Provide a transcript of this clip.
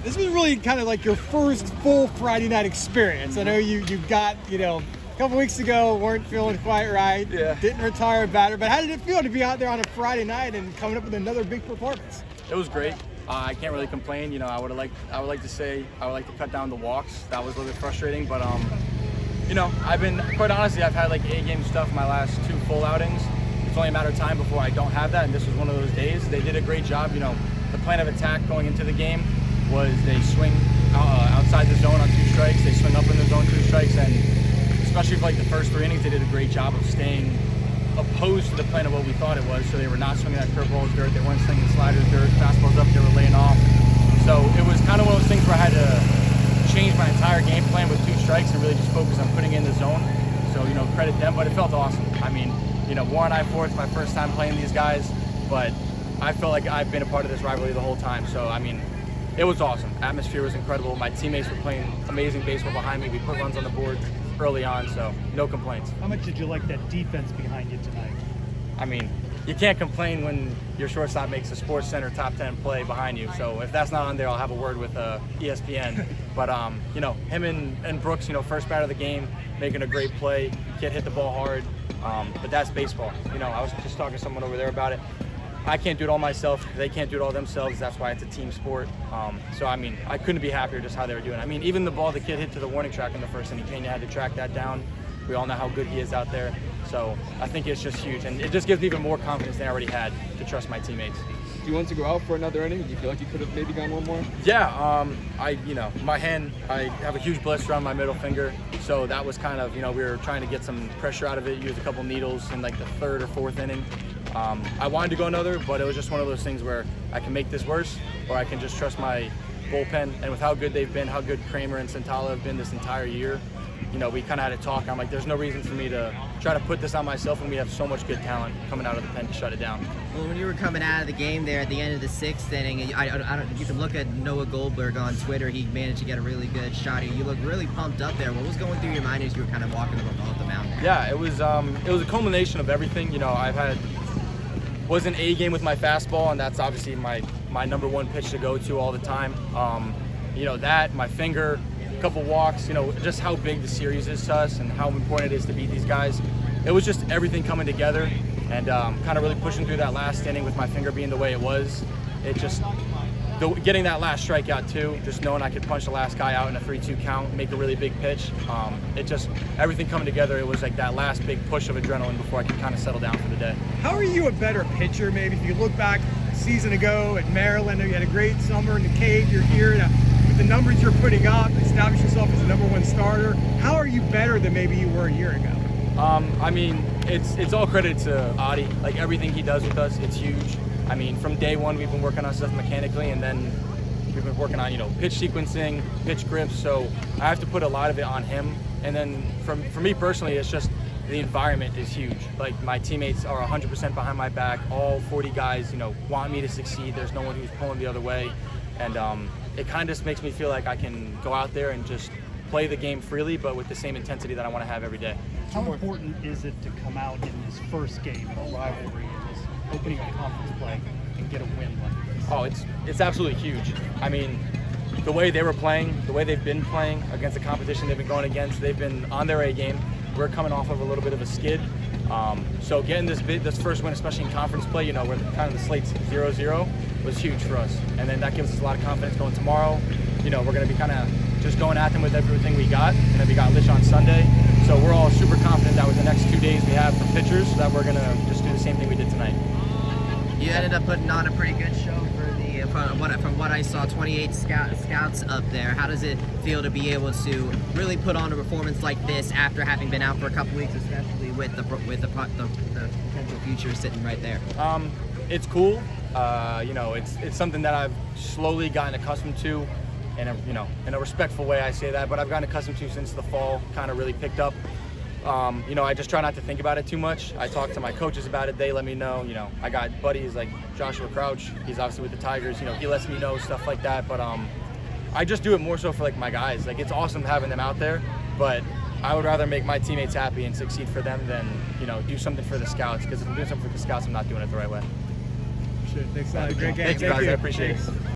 This was really kind of like your first full Friday night experience. I know you got, a couple weeks ago, weren't feeling quite right. Yeah. Didn't retire a batter. But how did it feel to be out there on a Friday night and coming up with another big performance? It was great. I can't really complain. I would like to cut down the walks. That was a little bit frustrating, but I've had like A-game stuff my last 2 full outings. It's only a matter of time before I don't have that, and this was one of those days. They did a great job. The plan of attack going into the game was they swing outside the zone on 2 strikes. They swing up in the zone 2 strikes, and especially for like the first 3 innings, they did a great job of staying opposed to the plan of what we thought it was. So they were not swinging that curveballs dirt. They weren't slinging sliders dirt. Fastballs up, they were laying off. So it was kind of one of those things where I had to change my entire game plan with 2 strikes and really just focus on putting in the zone. So credit them, but it felt awesome. I mean, Warren I-4, it's my first time playing these guys, but I felt like I've been a part of this rivalry the whole time. So I mean, it was awesome. Atmosphere was incredible. My teammates were playing amazing baseball behind me. We put runs on the board early on, so no complaints. How much did you like that defense behind you tonight? I mean, you can't complain when your shortstop makes a Sports Center top 10 play behind you. So if that's not on there, I'll have a word with ESPN. But him and Brooks, first batter of the game, making a great play. Kid hit the ball hard. But that's baseball. I was just talking to someone over there about it. I can't do it all myself. They can't do it all themselves. That's why it's a team sport. So, I mean, I couldn't be happier just how they were doing. I mean, even the ball the kid hit to the warning track in the first inning, Kenya had to track that down. We all know how good he is out there. So I think it's just huge. And it just gives me even more confidence than I already had to trust my teammates. Do you want to go out for another inning? Do you feel like you could have maybe gone one more? Yeah, my hand, I have a huge blister on my middle finger. So that was kind of, we were trying to get some pressure out of it, used a couple needles in like the 3rd or 4th inning. I wanted to go another, but it was just one of those things where I can make this worse, or I can just trust my bullpen. And with how good they've been, how good Kramer and Santala have been this entire year, we kind of had a talk. I'm like, there's no reason for me to try to put this on myself when we have so much good talent coming out of the pen to shut it down. Well, when you were coming out of the game there at the end of the 6th inning, you can look at Noah Goldberg on Twitter. He managed to get a really good shot. You look really pumped up there. What was going through your mind as you were kind of walking off the mound there? Yeah, it was a culmination of everything. Was an A game with my fastball, and that's obviously my number 1 pitch to go to all the time. That, my finger, a couple walks, just how big the series is to us and how important it is to beat these guys. It was just everything coming together and kind of really pushing through that last inning with my finger being the way it was. It just, getting that last strikeout too, just knowing I could punch the last guy out in a 3-2 count, make a really big pitch. It just, everything coming together, it was like that last big push of adrenaline before I could kind of settle down for the day. How are you a better pitcher, maybe? If you look back a season ago at Maryland, you had a great summer in the cave, you're here now. With the numbers you're putting up, establish yourself as the number 1 starter. How are you better than maybe you were a year ago? I mean, it's all credit to Adi. Like everything he does with us, it's huge. I mean, from day 1, we've been working on stuff mechanically, and then we've been working on, pitch sequencing, pitch grips. So I have to put a lot of it on him. And then for me personally, it's just the environment is huge. Like my teammates are 100% behind my back. All 40 guys, want me to succeed. There's no one who's pulling the other way. And it kind of just makes me feel like I can go out there and just play the game freely, but with the same intensity that I want to have every day. How important is it to come out in this first game of a rivalry, in this opening of conference play, and get a win like this? Oh, it's absolutely huge. I mean, the way they were playing, the way they've been playing against the competition they've been going against, they've been on their A game. We're coming off of a little bit of a skid. So getting this first win, especially in conference play, where kind of the slate's 0-0, was huge for us. And then that gives us a lot of confidence going tomorrow. We're going to be kind of just going at them with everything we got. And then we got Lich on Sunday. So we're all super confident that with the next 2 days we have for pitchers, that we're going to just do the same thing we did tonight. You ended up putting on a pretty good show from what I saw, 28 scouts up there. How does it feel to be able to really put on a performance like this after having been out for a couple weeks, especially with the potential future sitting right there? It's cool. It's something that I've slowly gotten accustomed to, and in a respectful way I say that, but I've gotten accustomed to since the fall kind of really picked up. I just try not to think about it too much. I talk to my coaches about it. They let me know. I got buddies like Joshua Crouch. He's obviously with the Tigers. He lets me know stuff like that. But I just do it more so for like my guys. Like it's awesome having them out there, but I would rather make my teammates happy and succeed for them than do something for the scouts. Because if I'm doing something for the scouts, I'm not doing it the right way. Thanks a lot. Great game. Thank you guys. I appreciate it.